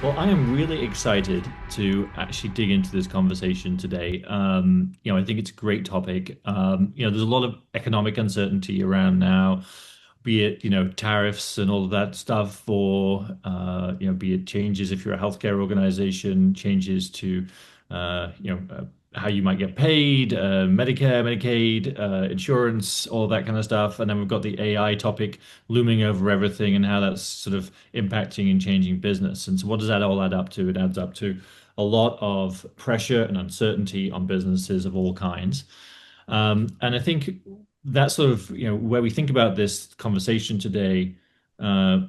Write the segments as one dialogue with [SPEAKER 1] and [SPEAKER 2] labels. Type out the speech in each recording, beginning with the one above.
[SPEAKER 1] Well, I am really excited to actually dig into this conversation today. I think it's a great topic. There's a lot of economic uncertainty around now, be it, tariffs and all of that stuff, or, be it changes if you're a healthcare organization, changes to, how you might get paid, Medicare, Medicaid, insurance, all that kind of stuff. And then we've got the AI topic looming over everything and how that's sort of impacting and changing business. And so, what does that all add up to? It adds up to a lot of pressure and uncertainty on businesses of all kinds. And I think that's sort of, where we think about this conversation today, uh,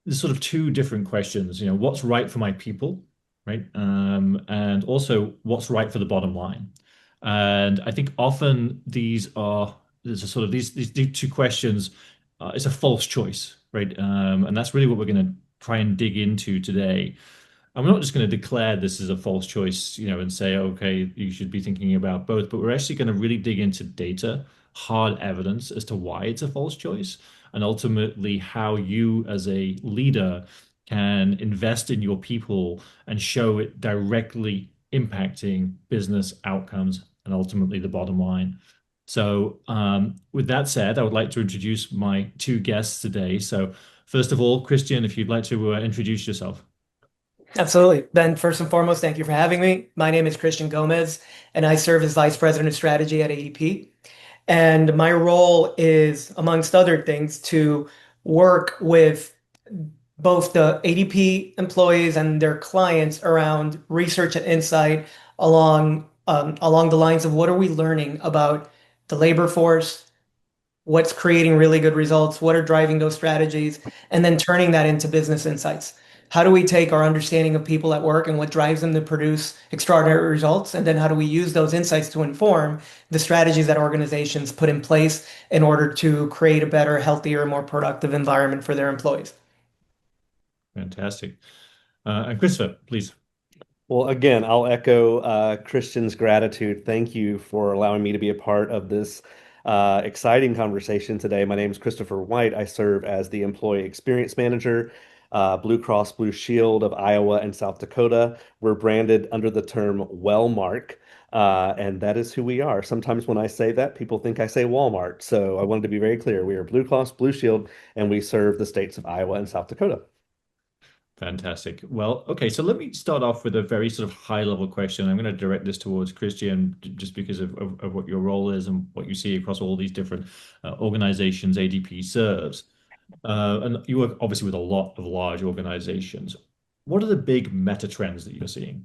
[SPEAKER 1] there's sort of two different questions. What's right for my people, right? And also what's right for the bottom line. And I think often there's a sort of these two questions. It's a false choice, right? And that's really what we're going to try and dig into today. I'm not just going to declare this is a false choice, and say, okay, you should be thinking about both, but we're actually going to really dig into data, hard evidence as to why it's a false choice, and ultimately how you as a leader can invest in your people and show it directly impacting business outcomes and ultimately the bottom line. So, with that said, I would like to introduce my two guests today. So, first of all, Christian, if you'd like to introduce yourself.
[SPEAKER 2] Absolutely. Ben, first and foremost, thank you for having me. My name is Christian Gomez, and I serve as Vice President of Strategy at ADP. And my role is, amongst other things, to work with both the ADP employees and their clients around research and insight along the lines of what are we learning about the labor force, what's creating really good results, what are driving those strategies, and then turning that into business insights. How do we take our understanding of people at work and what drives them to produce extraordinary results? And then how do we use those insights to inform the strategies that organizations put in place in order to create a better, healthier, more productive environment for their employees?
[SPEAKER 1] Fantastic. And Christopher, please.
[SPEAKER 3] Well, again, I'll echo Christian's gratitude. Thank you for allowing me to be a part of this exciting conversation today. My name is Christopher White. I serve as the Employee Experience Manager, Blue Cross Blue Shield of Iowa and South Dakota. We're branded under the term Wellmark, and that is who we are. Sometimes when I say that, people think I say Walmart. So I wanted to be very clear. We are Blue Cross Blue Shield, and we serve the states of Iowa and South Dakota.
[SPEAKER 1] Fantastic. Well, okay, so let me start off with a very sort of high level question. I'm going to direct this towards Christian just because of what your role is and what you see across all these different organizations ADP serves. And you work obviously with a lot of large organizations. What are the big meta trends that you're seeing?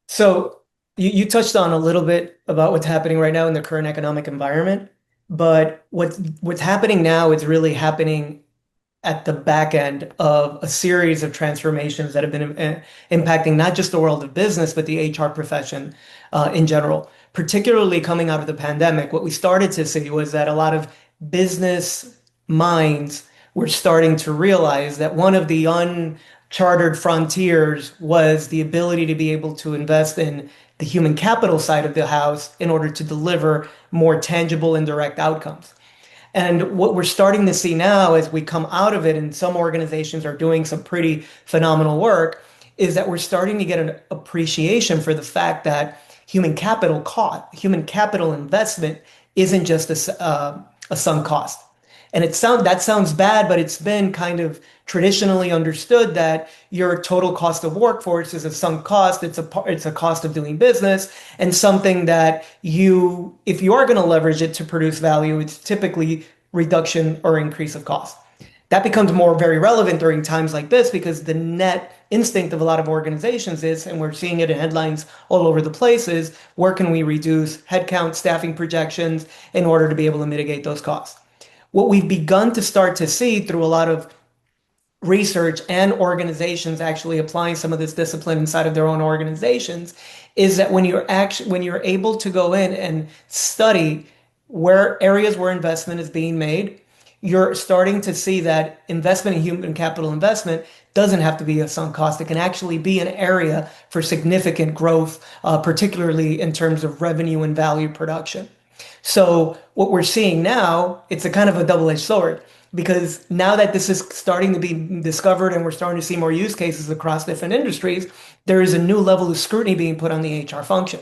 [SPEAKER 2] So you touched on a little bit about what's happening right now in the current economic environment, but what's happening now is really happening at the back end of a series of transformations that have been impacting not just the world of business, but the HR profession in general. Particularly coming out of the pandemic, what we started to see was that a lot of business minds were starting to realize that one of the uncharted frontiers was the ability to be able to invest in the human capital side of the house in order to deliver more tangible and direct outcomes. And what we're starting to see now as we come out of it, and some organizations are doing some pretty phenomenal work, is that we're starting to get an appreciation for the fact that human capital investment isn't just a sunk cost. And that sounds bad, but it's been kind of traditionally understood that your total cost of workforce is a sunk cost. It's a cost of doing business, and something that if you are going to leverage it to produce value, it's typically reduction or increase of cost. That becomes very relevant during times like this because the net instinct of a lot of organizations is, and we're seeing it in headlines all over the place, is where can we reduce headcount, staffing projections in order to be able to mitigate those costs? What we've begun to start to see through a lot of research and organizations actually applying some of this discipline inside of their own organizations is that when you're able to go in and study where areas where investment is being made, you're starting to see that investment in human capital investment doesn't have to be a sunk cost. It can actually be an area for significant growth, particularly in terms of revenue and value production. So what we're seeing now, it's a kind of a double-edged sword. because now that this is starting to be discovered and we're starting to see more use cases across different industries, there is a new level of scrutiny being put on the HR function.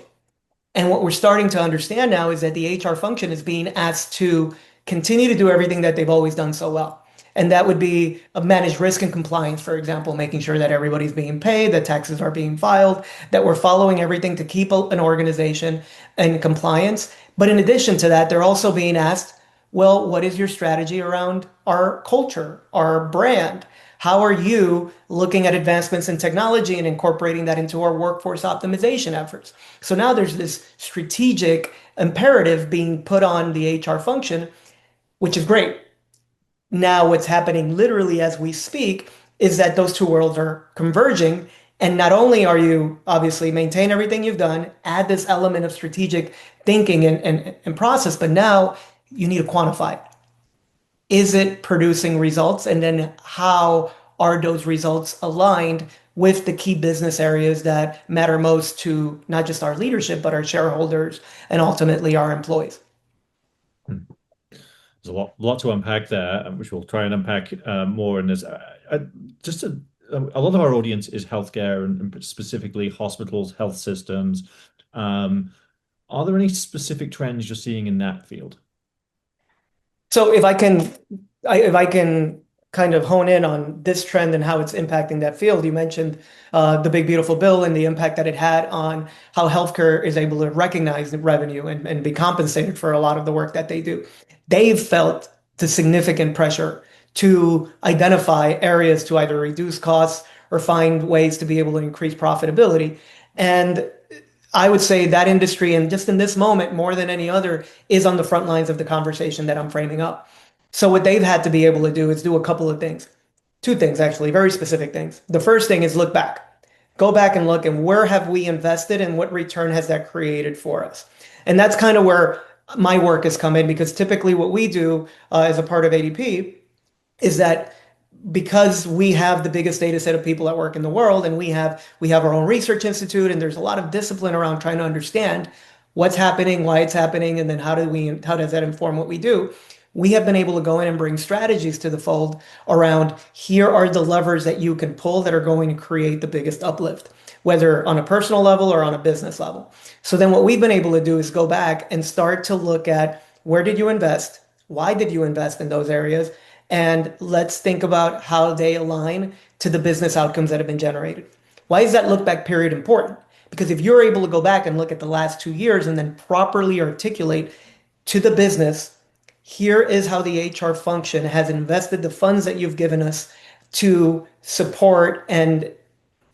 [SPEAKER 2] And what we're starting to understand now is that the HR function is being asked to continue to do everything that they've always done so well. And that would be manage risk and compliance, for example, making sure that everybody's being paid, that taxes are being filed, that we're following everything to keep an organization in compliance. But in addition to that, they're also being asked, well, what is your strategy around our culture, our brand? How are you looking at advancements in technology and incorporating that into our workforce optimization efforts? So now there's this strategic imperative being put on the HR function, which is great. Now, what's happening literally as we speak is that those two worlds are converging. And not only are you obviously maintain everything you've done, add this element of strategic thinking and process, but now you need to quantify it. Is it producing results? And then how are those results aligned with the key business areas that matter most to not just our leadership, but our shareholders and ultimately our employees?
[SPEAKER 1] Hmm. There's a lot to unpack there, which we'll try and unpack more. And there's just a lot of our audience is healthcare and specifically hospitals, health systems. Are there any specific trends you're seeing in that field?
[SPEAKER 2] So if I can kind of hone in on this trend and how it's impacting that field, you mentioned the big beautiful bill and the impact that it had on how healthcare is able to recognize the revenue and be compensated for a lot of the work that they do. They've felt the significant pressure to identify areas to either reduce costs or find ways to be able to increase profitability. And I would say that industry, and just in this moment, more than any other, is on the front lines of the conversation that I'm framing up. So what they've had to be able to do is do a couple of things. Two things, actually, very specific things. The first thing is look back. Go back and look and where have we invested and what return has that created for us? And that's kind of where my work has come in because typically what we do as a part of ADP is that because we have the biggest data set of people that work in the world and we have our own research institute and there's a lot of discipline around trying to understand what's happening, why it's happening, and then how does that inform what we do. We have been able to go in and bring strategies to the fold around here are the levers that you can pull that are going to create the biggest uplift, whether on a personal level or on a business level. So then what we've been able to do is go back and start to look at where did you invest? Why did you invest in those areas? And let's think about how they align to the business outcomes that have been generated. Why is that look back period important? Because if you're able to go back and look at the last 2 years and then properly articulate to the business, here is how the HR function has invested the funds that you've given us to support and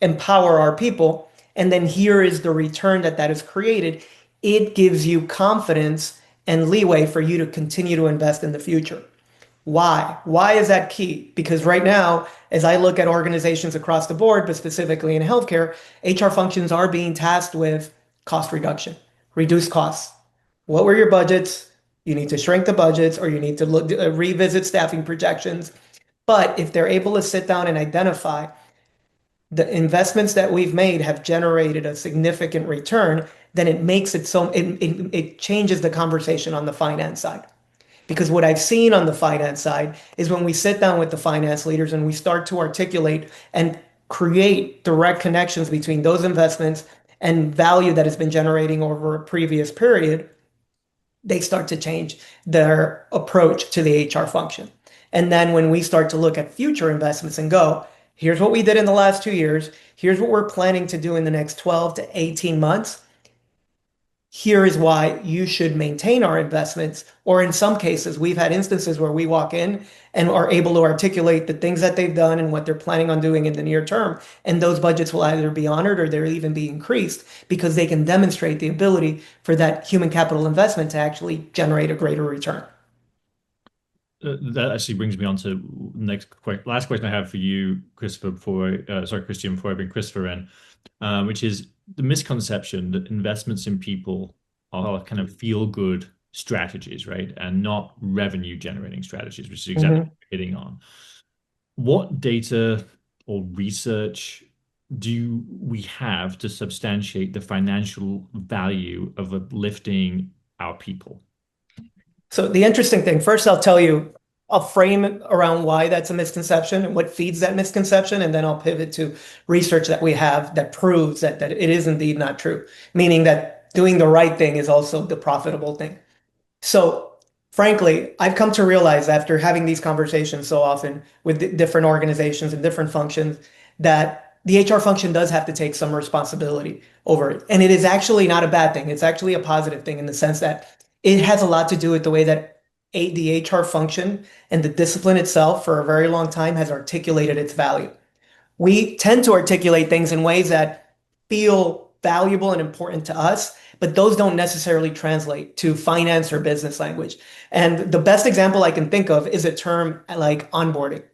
[SPEAKER 2] empower our people. And then here is the return that has created. It gives you confidence and leeway for you to continue to invest in the future. Why? Why is that key? Because right now, as I look at organizations across the board, but specifically in healthcare, HR functions are being tasked with cost reduction, reduce costs. What were your budgets? You need to shrink the budgets or you need to revisit staffing projections. But if they're able to sit down and identify the investments that we've made have generated a significant return, then it makes it so it changes the conversation on the finance side. Because what I've seen on the finance side is when we sit down with the finance leaders and we start to articulate and create direct connections between those investments and value that has been generating over a previous period, they start to change their approach to the HR function. And then when we start to look at future investments and go, here's what we did in the last 2 years, here's what we're planning to do in the next 12 to 18 months. Here is why you should maintain our investments. Or in some cases, we've had instances where we walk in and are able to articulate the things that they've done and what they're planning on doing in the near term. And those budgets will either be honored or they'll even be increased because they can demonstrate the ability for that human capital investment to actually generate a greater return.
[SPEAKER 1] That actually brings me on to last question I have for you, Christopher, Christian, before I bring Christopher in, which is the misconception that investments in people are kind of feel-good strategies, right? And not revenue-generating strategies, which is exactly what you're hitting on. What data or research do we have to substantiate the financial value of uplifting our people?
[SPEAKER 2] So the interesting thing, first I'll tell you, I'll frame it around why that's a misconception and what feeds that misconception, and then I'll pivot to research that we have that proves that it is indeed not true, meaning that doing the right thing is also the profitable thing. So, frankly, I've come to realize after having these conversations so often with different organizations and different functions that the HR function does have to take some responsibility over it. And it is actually not a bad thing. It's actually a positive thing in the sense that it has a lot to do with the way that the HR function and the discipline itself for a very long time has articulated its value. We tend to articulate things in ways that feel valuable and important to us, but those don't necessarily translate to finance or business language. And the best example I can think of is a term like onboarding.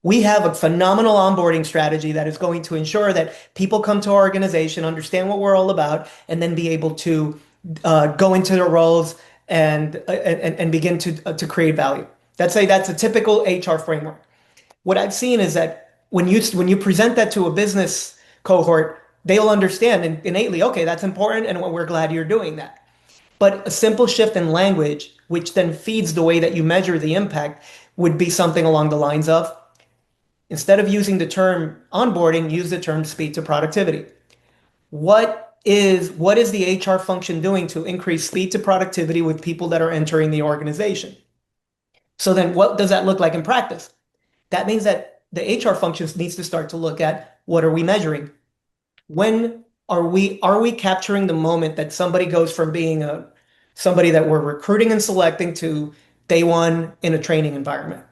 [SPEAKER 2] We have a phenomenal onboarding strategy that is going to ensure that people come to our organization, understand what we're all about, and then be able to go into their roles and begin to create value. That's a typical HR framework. What I've seen is that when you present that to a business cohort, they'll understand innately, okay, that's important, and we're glad you're doing that. But a simple shift in language, which then feeds the way that you measure the impact, would be something along the lines of instead of using the term onboarding, use the term speed to productivity. What is the HR function doing to increase speed to productivity with people that are entering the organization? So then what does that look like in practice? That means that the HR functions needs to start to look at what are we measuring? When are we capturing the moment that somebody goes from being somebody that we're recruiting and selecting to day one in a training environment?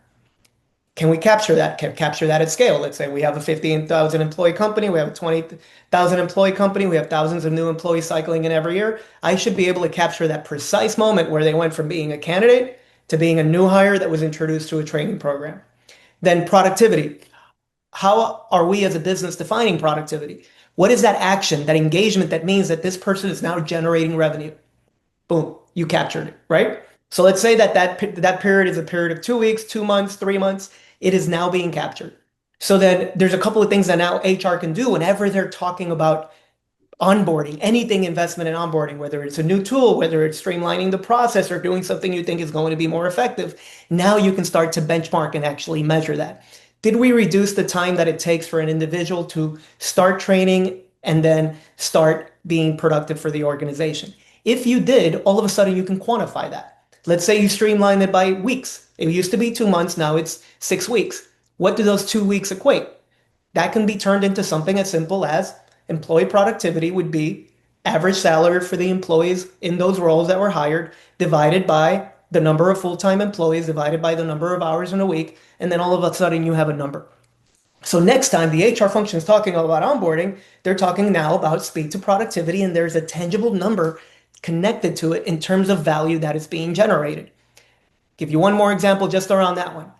[SPEAKER 2] Can we capture that? Can capture that at scale? Let's say we have a 15,000 employee company, we have a 20,000 employee company, we have thousands of new employees cycling in every year. I should be able to capture that precise moment where they went from being a candidate to being a new hire that was introduced to a training program. Then productivity. How are we as a business defining productivity? What is that action, that engagement that means that this person is now generating revenue? Boom, you captured it, right? So let's say that period is a period of 2 weeks, 2 months, 3 months. It is now being captured. So then there's a couple of things that now HR can do whenever they're talking about onboarding, anything investment in onboarding, whether it's a new tool, whether it's streamlining the process or doing something you think is going to be more effective. Now you can start to benchmark and actually measure that. Did we reduce the time that it takes for an individual to start training and then start being productive for the organization? If you did, all of a sudden you can quantify that. Let's say you streamline it by weeks. It used to be 2 months, now it's 6 weeks. What do those 2 weeks equate? That can be turned into something as simple as employee productivity would be average salary for the employees in those roles that were hired divided by the number of full-time employees divided by the number of hours in a week, and then all of a sudden you have a number. So next time the HR function is talking about onboarding, they're talking now about speed to productivity, and there's a tangible number connected to it in terms of value that is being generated. Give you one more example just around that one.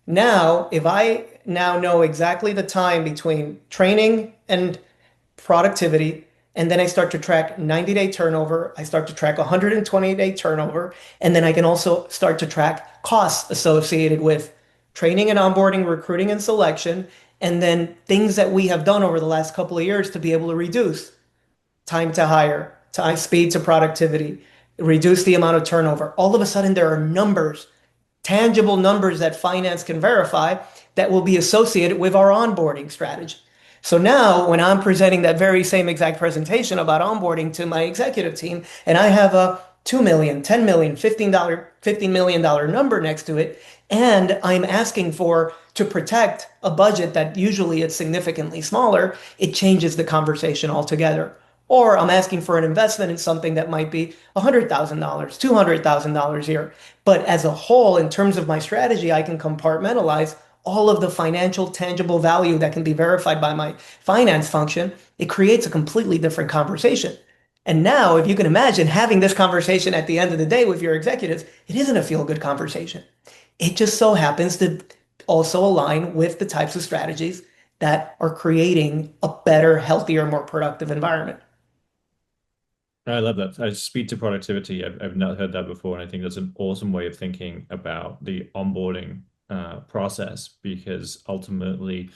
[SPEAKER 2] Now, if I now know exactly the time between training and productivity, and then I start to track 90-day turnover, I start to track 120-day turnover, and then I can also start to track costs associated with training and onboarding, recruiting and selection, and then things that we have done over the last couple of years to be able to reduce time to hire, time speed to productivity, reduce the amount of turnover. All of a sudden, there are numbers, tangible numbers that finance can verify that will be associated with our onboarding strategy. So now when I'm presenting that very same exact presentation about onboarding to my executive team, and I have a 2 million, 10 million, $15 million number next to it, and I'm asking to protect a budget that usually is significantly smaller, it changes the conversation altogether. Or I'm asking for an investment in something that might be $100,000, $200,000 a year. But as a whole, in terms of my strategy, I can compartmentalize all of the financial tangible value that can be verified by my finance function. It creates a completely different conversation. And now, if you can imagine having this conversation at the end of the day with your executives, it isn't a feel-good conversation. It just so happens to also align with the types of strategies that are creating a better, healthier, more productive environment.
[SPEAKER 1] I love that. Speed to productivity. I've not heard that before, and I think that's an awesome way of thinking about the onboarding process because ultimately,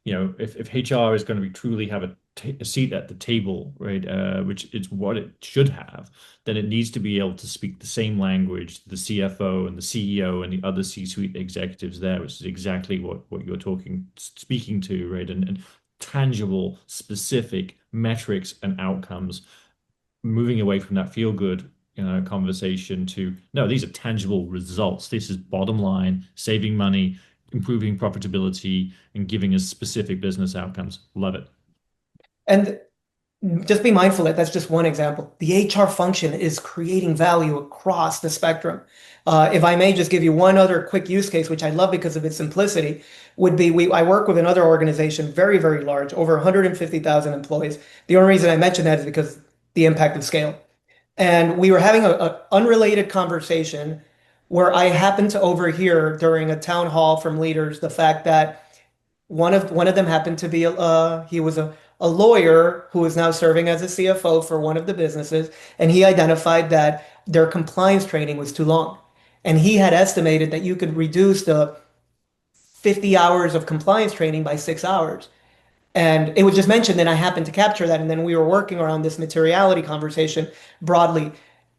[SPEAKER 1] if HR is going to be truly have a seat at the table, right, which is what it should have, then it needs to be able to speak the same language, the CFO and the CEO and the other C-suite executives there, which is exactly what you're speaking to, right, and tangible, specific metrics and outcomes, moving away from that feel good conversation to no, these are tangible results. This is bottom line, saving money, improving profitability, and giving us specific business outcomes. Love it.
[SPEAKER 2] And just be mindful that that's just one example. The HR function is creating value across the spectrum. If I may just give you one other quick use case, which I love because of its simplicity, would be I work with another organization, very, very large, over 150,000 employees. The only reason I mention that is because the impact of scale. And we were having a unrelated conversation where I happened to overhear during a town hall from leaders the fact that one of them happened to be he was a lawyer who is now serving as a CFO for one of the businesses, and he identified that their compliance training was too long. And he had estimated that you could reduce the 50 hours of compliance training by 6 hours. And it was just mentioned, and I happened to capture that. And then we were working around this materiality conversation broadly.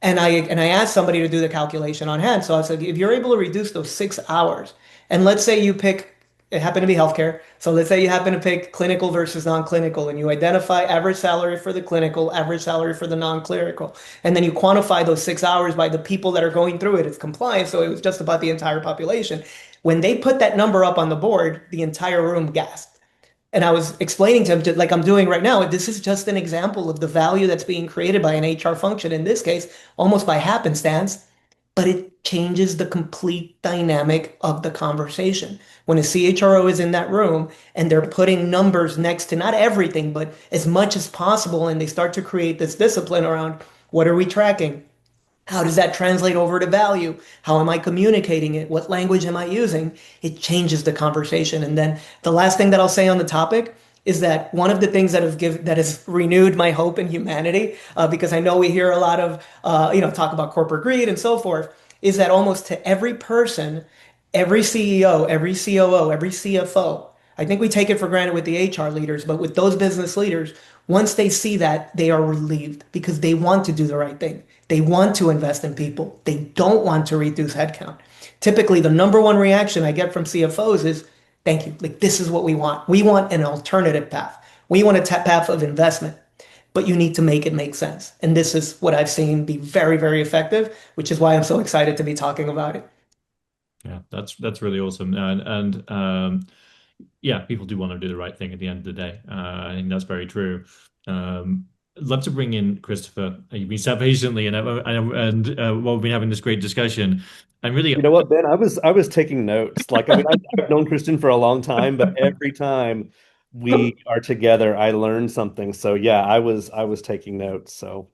[SPEAKER 2] And I asked somebody to do the calculation on hand. So I said, if you're able to reduce those 6 hours, and let's say you pick, it happened to be healthcare. So let's say you happen to pick clinical versus non-clinical, and you identify average salary for the clinical, average salary for the non-clinical. And then you quantify those 6 hours by the people that are going through it. It's compliance. So it was just about the entire population. When they put that number up on the board, the entire room gasped. And I was explaining to him, like I'm doing right now, this is just an example of the value that's being created by an HR function, in this case, almost by happenstance, but it changes the complete dynamic of the conversation. When a CHRO is in that room and they're putting numbers next to not everything, but as much as possible, and they start to create this discipline around what are we tracking? How does that translate over to value? How am I communicating it? What language am I using? It changes the conversation. And then the last thing that I'll say on the topic is that one of the things that has renewed my hope in humanity, because I know we hear a lot of talk about corporate greed and so forth, is that almost to every person, every CEO, every COO, every CFO, I think we take it for granted with the HR leaders, but with those business leaders, once they see that, they are relieved because they want to do the right thing. They want to invest in people. They don't want to reduce headcount. Typically, the number one reaction I get from CFOs is, thank you. Like, this is what we want. We want an alternative path. We want a path of investment, but you need to make it make sense. And this is what I've seen be very, very effective, which is why I'm so excited to be talking about it.
[SPEAKER 1] Yeah, that's really awesome. Yeah, people do want to do the right thing at the end of the day. I think that's very true. I'd love to bring in Christopher. You've been sat patiently, while we've been having this great discussion, and really,
[SPEAKER 3] You know what, Ben? I was taking notes. Like, I mean, I've known Christian for a long time, but every time we are together, I learn something. So yeah, I was taking notes. So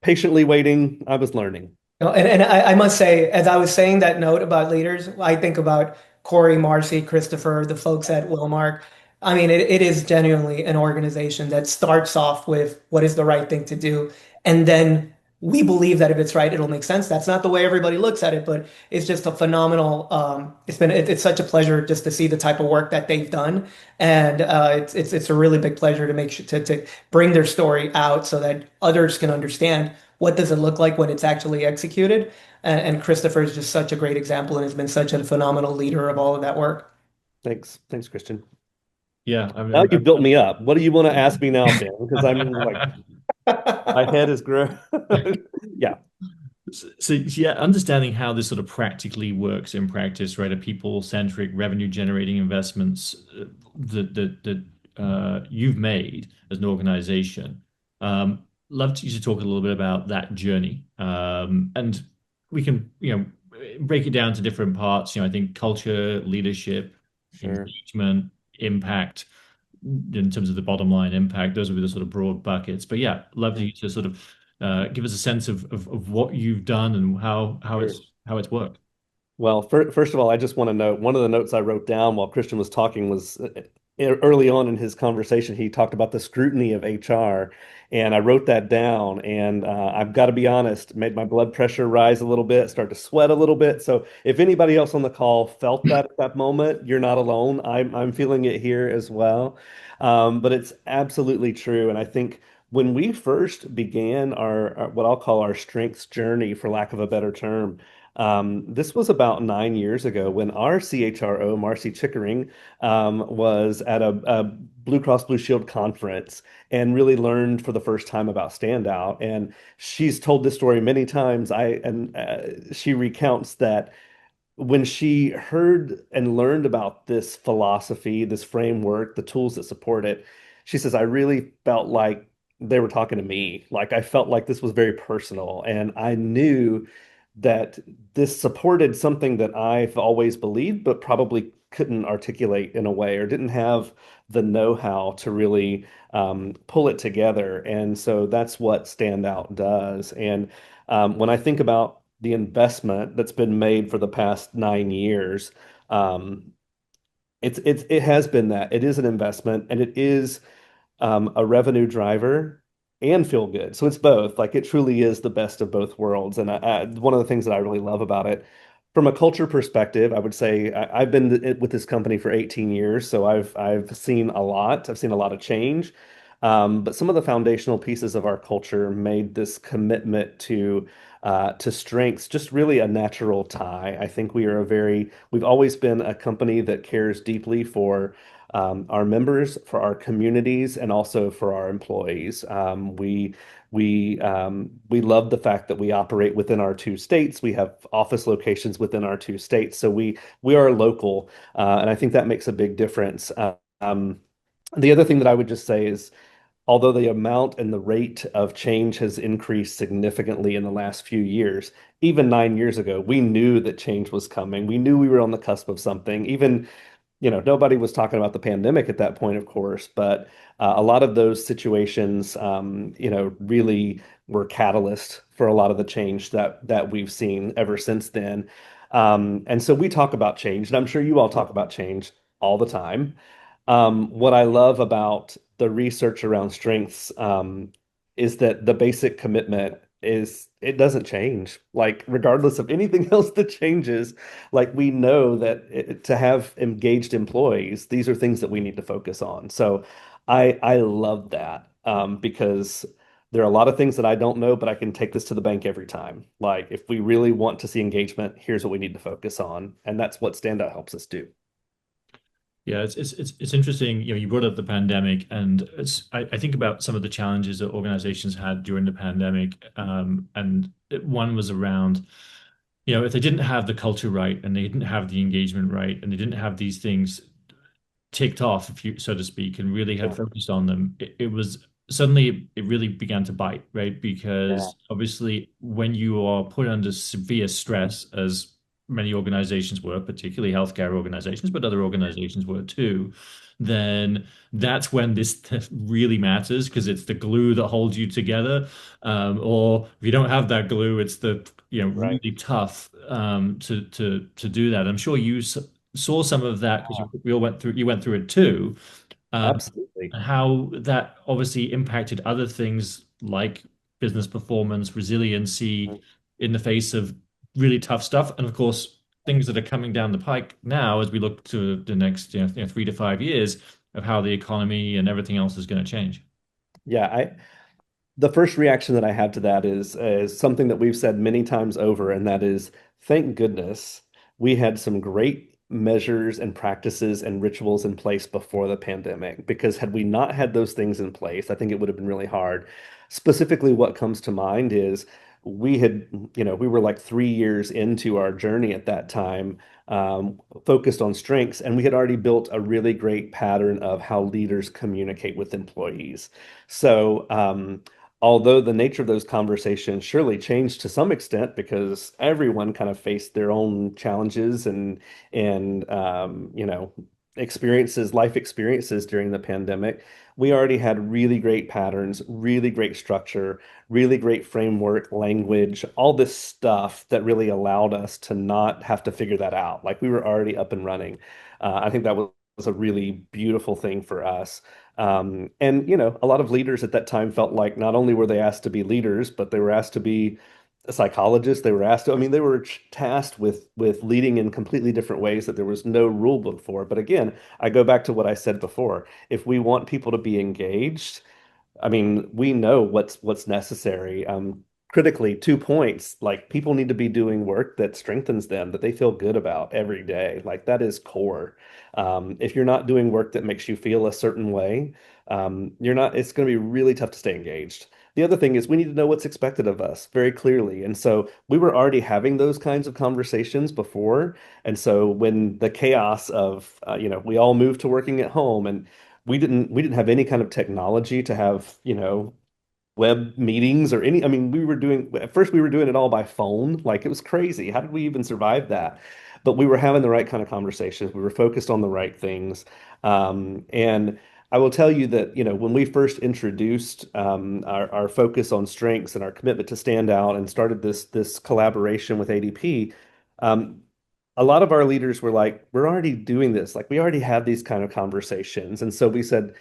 [SPEAKER 3] patiently waiting, I was learning.
[SPEAKER 2] And I must say, as I was saying that note about leaders, I think about Corey, Marcy, Christopher, the folks at Wellmark. I mean, it is genuinely an organization that starts off with what is the right thing to do. And then we believe that if it's right, it'll make sense. That's not the way everybody looks at it, but it's just a phenomenal, it's such a pleasure just to see the type of work that they've done. And it's a really big pleasure to make sure to bring their story out so that others can understand what does it look like when it's actually executed. And Christopher is just such a great example and has been such a phenomenal leader of all of that work.
[SPEAKER 3] Thanks, Christian.
[SPEAKER 1] Yeah,
[SPEAKER 3] Now you've built me up. What do you want to ask me now, Ben? Because I'm like, my head is growing. Yeah,
[SPEAKER 1] so yeah, understanding how this sort of practically works in practice, right? A people-centric, revenue-generating investments that you've made as an organization. Love to you to talk a little bit about that journey, and we can, break it down to different parts. I think culture, leadership,
[SPEAKER 3] sure.
[SPEAKER 1] engagement, impact. In terms of the bottom line impact, those would be the sort of broad buckets. But yeah, love you to sort of give us a sense of what you've done and how
[SPEAKER 3] Sure.
[SPEAKER 1] it's worked.
[SPEAKER 3] Well, first of all, I just want to note one of the notes I wrote down while Christian was talking was early on in his conversation, he talked about the scrutiny of HR, and I wrote that down. And I've got to be honest, made my blood pressure rise a little bit, start to sweat a little bit. So if anybody else on the call felt that at that moment, you're not alone. I'm feeling it here as well. But it's absolutely true, and I think when we first began our what I'll call our strengths journey, for lack of a better term. This was about 9 years ago when our CHRO, Marcy Chickering, was at a Blue Cross Blue Shield conference and really learned for the first time about Standout. And she's told this story many times. She recounts that when she heard and learned about this philosophy, this framework, the tools that support it, she says, I really felt like they were talking to me. Like I felt like this was very personal. And I knew that this supported something that I've always believed, but probably couldn't articulate in a way or didn't have the know-how to really pull it together. And so that's what Standout does. And when I think about the investment that's been made for the past 9 years, um, it has been that it is an investment and it is a revenue driver and feel good. So it's both. Like it truly is the best of both worlds. And one of the things that I really love about it, from a culture perspective, I would say I've been with this company for 18 years, so I've seen a lot. I've seen a lot of change. But some of the foundational pieces of our culture made this commitment to strengths just really a natural tie. I think we've always been a company that cares deeply for our members, for our communities, and also for our employees. We love the fact that we operate within our two states. We have office locations within our two states, so we are local, and I think that makes a big difference. The other thing that I would just say is, although the amount and the rate of change has increased significantly in the last few years, even 9 years ago, we knew that change was coming. We knew we were on the cusp of something. Even nobody was talking about the pandemic at that point, of course, but a lot of those situations, really were catalyst for a lot of the change that we've seen ever since then. And so we talk about change, and I'm sure you all talk about change all the time. What I love about the research around strengths, is that the basic commitment is it doesn't change. Like regardless of anything else that changes, like we know that to have engaged employees, these are things that we need to focus on. So I love that, because there are a lot of things that I don't know, but I can take this to the bank every time. Like if we really want to see engagement, here's what we need to focus on, and that's what Standout helps us do.
[SPEAKER 1] Yeah, it's interesting. You brought up the pandemic, and I think about some of the challenges that organizations had during the pandemic. And one was around, if they didn't have the culture right, and they didn't have the engagement right, and they didn't have these things ticked off, if you so to speak, and really had
[SPEAKER 3] Yeah.
[SPEAKER 1] focused on them, it was suddenly it really began to bite, right?
[SPEAKER 3] Yeah.
[SPEAKER 1] Because obviously, when you are put under severe stress, as many organizations were, particularly healthcare organizations, but other organizations were too, then that's when this really matters because it's the glue that holds you together. Or if you don't have that glue, it's the
[SPEAKER 3] Right.
[SPEAKER 1] really tough to do that. I'm sure you saw some of that because we all went through it too.
[SPEAKER 3] Absolutely.
[SPEAKER 1] And how that obviously impacted other things like business performance, resiliency in the face of really tough stuff, and of course things that are coming down the pike now as we look to the next 3 to 5 years of how the economy and everything else is going to change.
[SPEAKER 3] Yeah, the first reaction that I have to that is something that we've said many times over, and that is, thank goodness we had some great measures and practices and rituals in place before the pandemic. Because had we not had those things in place, I think it would have been really hard. Specifically, what comes to mind is we were like 3 years into our journey at that time, focused on strengths, and we had already built a really great pattern of how leaders communicate with employees. So, although the nature of those conversations surely changed to some extent because everyone kind of faced their own challenges and life experiences during the pandemic, we already had really great patterns, really great structure, really great framework, language, all this stuff that really allowed us to not have to figure that out. Like we were already up and running. I think that was a really beautiful thing for us. And a lot of leaders at that time felt like not only were they asked to be leaders, but they were asked to be psychologists. They were asked to, I mean, they were tasked with leading in completely different ways that there was no rule book for. But again, I go back to what I said before. If we want people to be engaged, I mean, we know what's necessary. Critically, 2 points, like people need to be doing work that strengthens them, that they feel good about every day. Like that is core. If you're not doing work that makes you feel a certain way, you're not, it's going to be really tough to stay engaged. The other thing is we need to know what's expected of us very clearly. And so we were already having those kinds of conversations before. And so when the chaos of, we all moved to working at home and we didn't have any kind of technology to have, web meetings or any, I mean, at first we were doing it all by phone. Like it was crazy. How did we even survive that? But we were having the right kind of conversations. We were focused on the right things. And I will tell you that, when we first introduced our focus on strengths and our commitment to stand out and started this collaboration with ADP, um, a lot of our leaders were like, we're already doing this. Like we already have these kind of conversations. And so we said,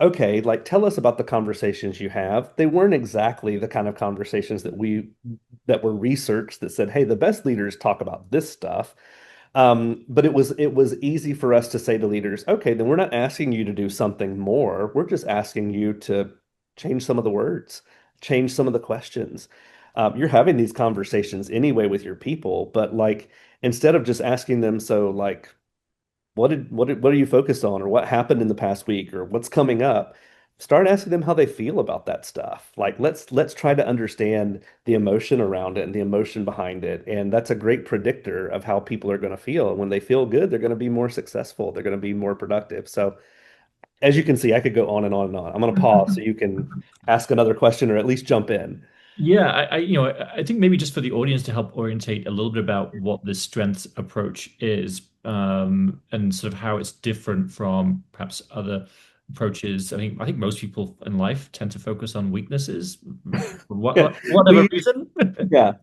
[SPEAKER 3] okay, like tell us about the conversations you have. They weren't exactly the kind of conversations that were researched that said, hey, the best leaders talk about this stuff. But it was easy for us to say to leaders, okay, then we're not asking you to do something more. We're just asking you to change some of the words, change some of the questions. You're having these conversations anyway with your people, but like instead of just asking them, so like what are you focused on, or what happened in the past week, or what's coming up? Start asking them how they feel about that stuff. Like let's try to understand the emotion around it and the emotion behind it. And that's a great predictor of how people are going to feel. And when they feel good, they're going to be more successful. They're going to be more productive. So as you can see, I could go on and on and on. I'm going to pause so you can ask another question or at least jump in.
[SPEAKER 1] Yeah, I think maybe just for the audience to help orientate a little bit about what the strengths approach is, and sort of how it's different from perhaps other approaches. I think most people in life tend to focus on weaknesses, for
[SPEAKER 3] Yeah,
[SPEAKER 1] whatever
[SPEAKER 3] we
[SPEAKER 1] reason.
[SPEAKER 3] Yeah,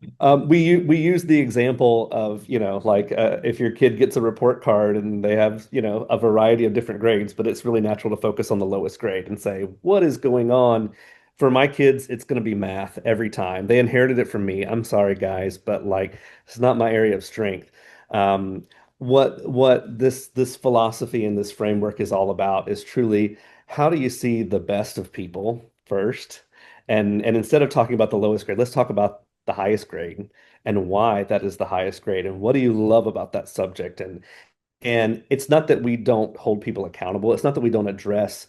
[SPEAKER 3] we use the example of, like if your kid gets a report card and they have, a variety of different grades, but it's really natural to focus on the lowest grade and say, what is going on? For my kids, it's going to be math every time. They inherited it from me. I'm sorry, guys, but like it's not my area of strength. Um, what this philosophy and this framework is all about is truly how do you see the best of people first? And instead of talking about the lowest grade, let's talk about the highest grade and why that is the highest grade and what do you love about that subject. And it's not that we don't hold people accountable. It's not that we don't address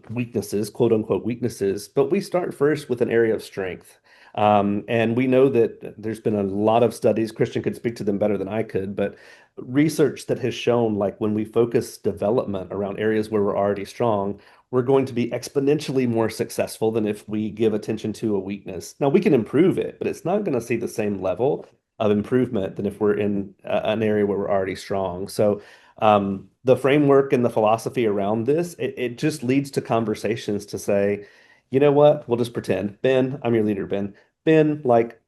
[SPEAKER 3] weaknesses, quote unquote weaknesses, but we start first with an area of strength. And we know that there's been a lot of studies, Christian could speak to them better than I could, but research that has shown like when we focus development around areas where we're already strong, we're going to be exponentially more successful than if we give attention to a weakness. Now, we can improve it, but it's not going to see the same level of improvement than if we're in an area where we're already strong. So, the framework and the philosophy around this, it just leads to conversations to say, you know what, we'll just pretend. Ben, I'm your leader, Ben. Ben, like,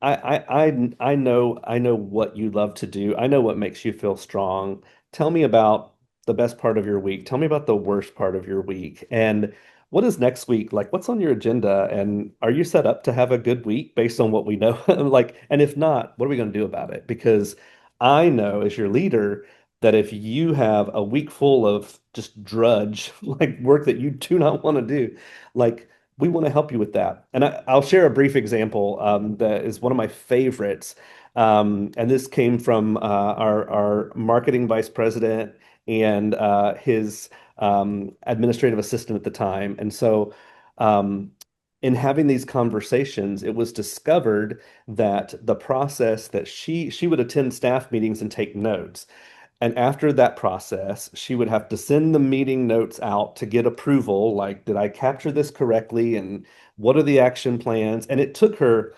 [SPEAKER 3] I know what you love to do. I know what makes you feel strong. Tell me about the best part of your week. Tell me about the worst part of your week. And what is next week? Like, what's on your agenda? And are you set up to have a good week based on what we know? Like, and if not, what are we going to do about it? Because I know as your leader that if you have a week full of just drudge, like work that you do not want to do, like we want to help you with that. And I'll share a brief example that is one of my favorites. And this came from our marketing vice president and his administrative assistant at the time. And so, um, in having these conversations, it was discovered that the process that she would attend staff meetings and take notes. And after that process, she would have to send the meeting notes out to get approval. Like, did I capture this correctly? And what are the action plans? And it took her,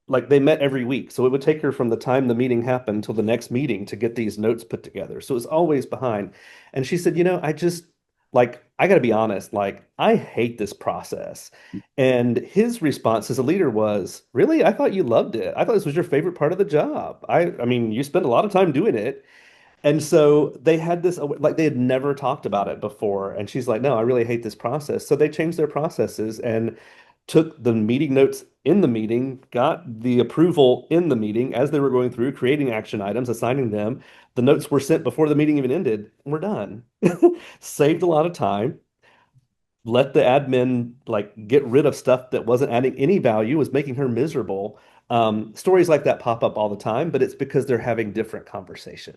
[SPEAKER 3] like, they met every week. So it would take her from the time the meeting happened till the next meeting to get these notes put together. So it was always behind. And she said, I got to be honest, like, I hate this process. And his response as a leader was, really? I thought you loved it. I thought this was your favorite part of the job. I mean, you spend a lot of time doing it. And so they had this, like they had never talked about it before. And she's like, no, I really hate this process. So they changed their processes and took the meeting notes in the meeting, got the approval in the meeting as they were going through, creating action items, assigning them. The notes were sent before the meeting even ended. And we're done. Saved a lot of time. Let the admin like get rid of stuff that wasn't adding any value, was making her miserable. Stories like that pop up all the time, but it's because they're having different conversation.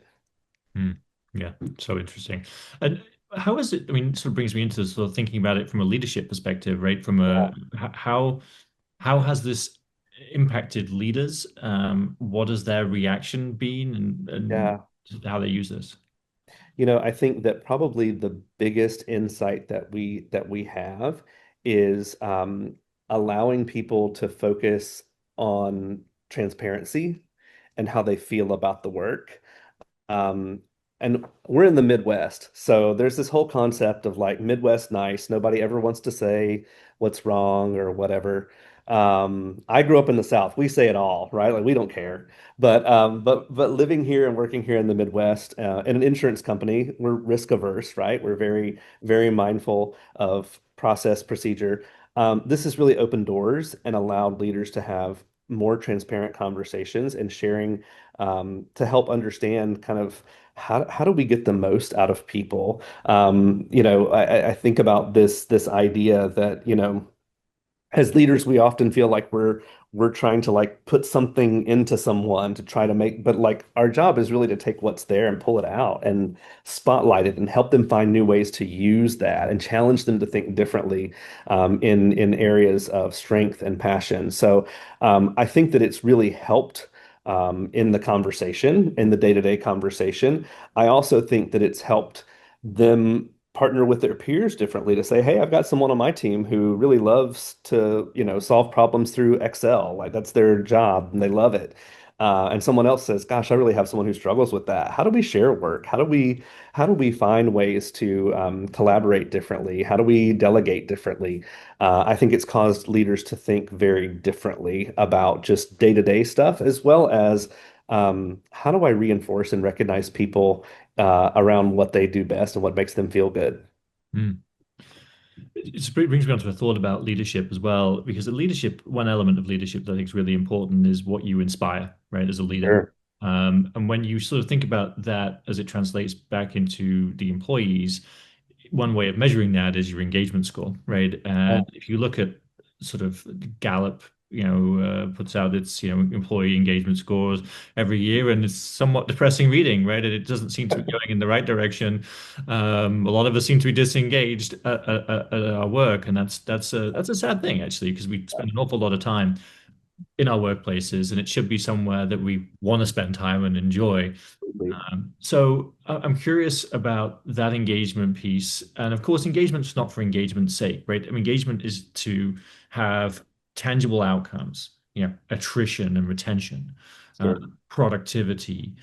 [SPEAKER 1] Hmm. Yeah, so interesting. And how is it? I mean, it sort of brings me into sort of thinking about it from a leadership perspective, right? From
[SPEAKER 3] Yeah.
[SPEAKER 1] a how has this impacted leaders? What has their reaction been, and
[SPEAKER 3] Yeah.
[SPEAKER 1] how they use this?
[SPEAKER 3] I think that probably the biggest insight that we have is allowing people to focus on transparency and how they feel about the work. Um, and we're in the Midwest, so there's this whole concept of like Midwest nice. Nobody ever wants to say what's wrong or whatever. I grew up in the South. We say it all, right? Like we don't care. But living here and working here in the Midwest, in an insurance company, we're risk averse, right? We're very, very mindful of process procedure. This has really opened doors and allowed leaders to have more transparent conversations and sharing to help understand kind of how do we get the most out of people? I think about this idea that, as leaders, we often feel like we're trying to like put something into someone to try to make, but like our job is really to take what's there and pull it out and spotlight it and help them find new ways to use that and challenge them to think differently in areas of strength and passion. So I think that it's really helped in the conversation, in the day-to-day conversation. I also think that it's helped them partner with their peers differently to say, hey, I've got someone on my team who really loves to, solve problems through Excel. Like that's their job and they love it. And someone else says, gosh, I really have someone who struggles with that. How do we share work? How do we find ways to collaborate differently? How do we delegate differently? I think it's caused leaders to think very differently about just day-to-day stuff, as well as how do I reinforce and recognize people around what they do best and what makes them feel good.
[SPEAKER 1] Hmm. It brings me on to a thought about leadership as well, because the leadership, one element of leadership that I think is really important is what you inspire, right, as a leader.
[SPEAKER 3] Sure.
[SPEAKER 1] And when you sort of think about that as it translates back into the employees, one way of measuring that is your engagement score, right?
[SPEAKER 3] Yeah.
[SPEAKER 1] And if you look at sort of Gallup, puts out its, employee engagement scores every year, and it's somewhat depressing reading, right? And it doesn't seem to be going in the right direction. A lot of us seem to be disengaged at our work, and that's a sad thing actually, because we spend an awful lot of time in our workplaces, and it should be somewhere that we want to spend time and enjoy.
[SPEAKER 3] Absolutely.
[SPEAKER 1] So I'm curious about that engagement piece. And of course, engagement's not for engagement's sake, right? I mean, engagement is to have tangible outcomes, attrition and retention, uh,
[SPEAKER 3] Sure.
[SPEAKER 1] productivity,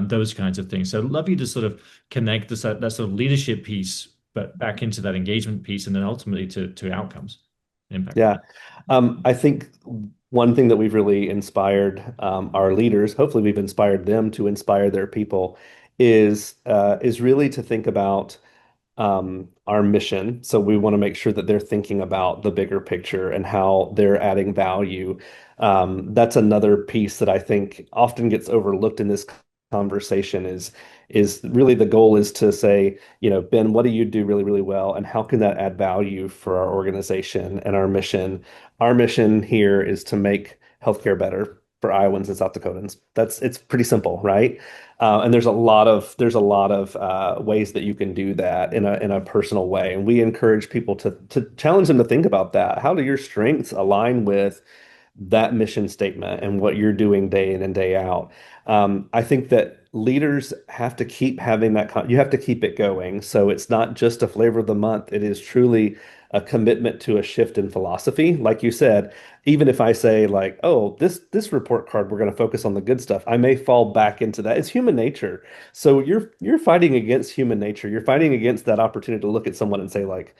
[SPEAKER 1] those kinds of things. So I'd love you to sort of connect that sort of leadership piece, but back into that engagement piece, and then ultimately to outcomes, impact.
[SPEAKER 3] Yeah. I think one thing that we've really inspired our leaders, hopefully we've inspired them to inspire their people, is really to think about our mission. So we want to make sure that they're thinking about the bigger picture and how they're adding value. That's another piece that I think often gets overlooked in this conversation is really the goal is to say, Ben, what do you do really, really well, and how can that add value for our organization and our mission? Our mission here is to make healthcare better for Iowans and South Dakotans. It's pretty simple, right? And there's a lot of ways that you can do that in a personal way. And we encourage people to challenge them to think about that. How do your strengths align with that mission statement and what you're doing day in and day out? I think that leaders have to keep having you have to keep it going. So it's not just a flavor of the month. It is truly a commitment to a shift in philosophy. Like you said, even if I say like, oh, this report card, we're going to focus on the good stuff, I may fall back into that. It's human nature. So you're fighting against human nature. You're fighting against that opportunity to look at someone and say like,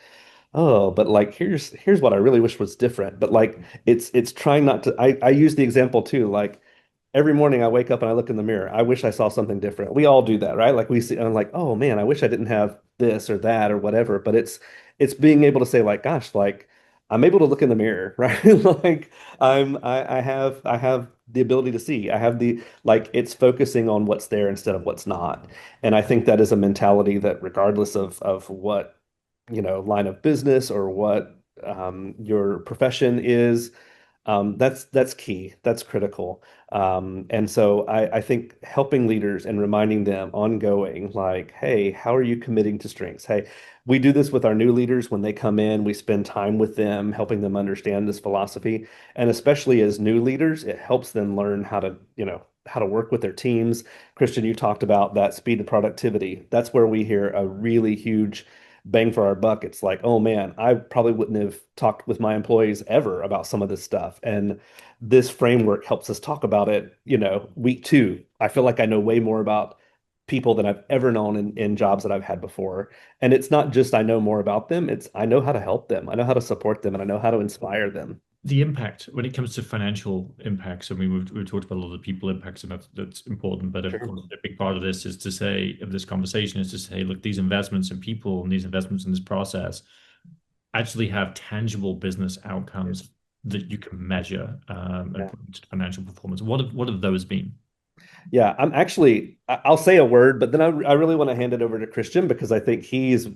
[SPEAKER 3] oh, but like here's what I really wish was different. But like it's trying not to. I use the example too, like every morning I wake up and I look in the mirror. I wish I saw something different. We all do that, right? Like we see, I'm like, oh man, I wish I didn't have this or that or whatever. But it's being able to say like, gosh, like I'm able to look in the mirror, right? Like I have the ability to see. I have the like it's focusing on what's there instead of what's not. And I think that is a mentality that regardless of what, line of business or what your profession is, that's key. That's critical. And so I think helping leaders and reminding them ongoing, like, hey, how are you committing to strengths? Hey, we do this with our new leaders when they come in. We spend time with them, helping them understand this philosophy. And especially as new leaders, it helps them learn how to work with their teams. Christian, you talked about that speed and productivity. That's where we hear a really huge bang for our buck. It's like, oh man, I probably wouldn't have talked with my employees ever about some of this stuff. And this framework helps us talk about it, week two. I feel like I know way more about people than I've ever known in jobs that I've had before. And it's not just I know more about them, it's I know how to help them, I know how to support them, and I know how to inspire them.
[SPEAKER 1] The impact when it comes to financial impacts. I mean, we've talked about a lot of the people impacts, and that's important. But of
[SPEAKER 3] Sure.
[SPEAKER 1] course, a big part of this is to say, of this conversation is to say, look, these investments in people and these investments in this process actually have tangible business outcomes that you can measure and
[SPEAKER 3] Yeah.
[SPEAKER 1] put into financial performance. What have those been?
[SPEAKER 3] Yeah, I'll say a word, but then I really want to hand it over to Christian because I think he's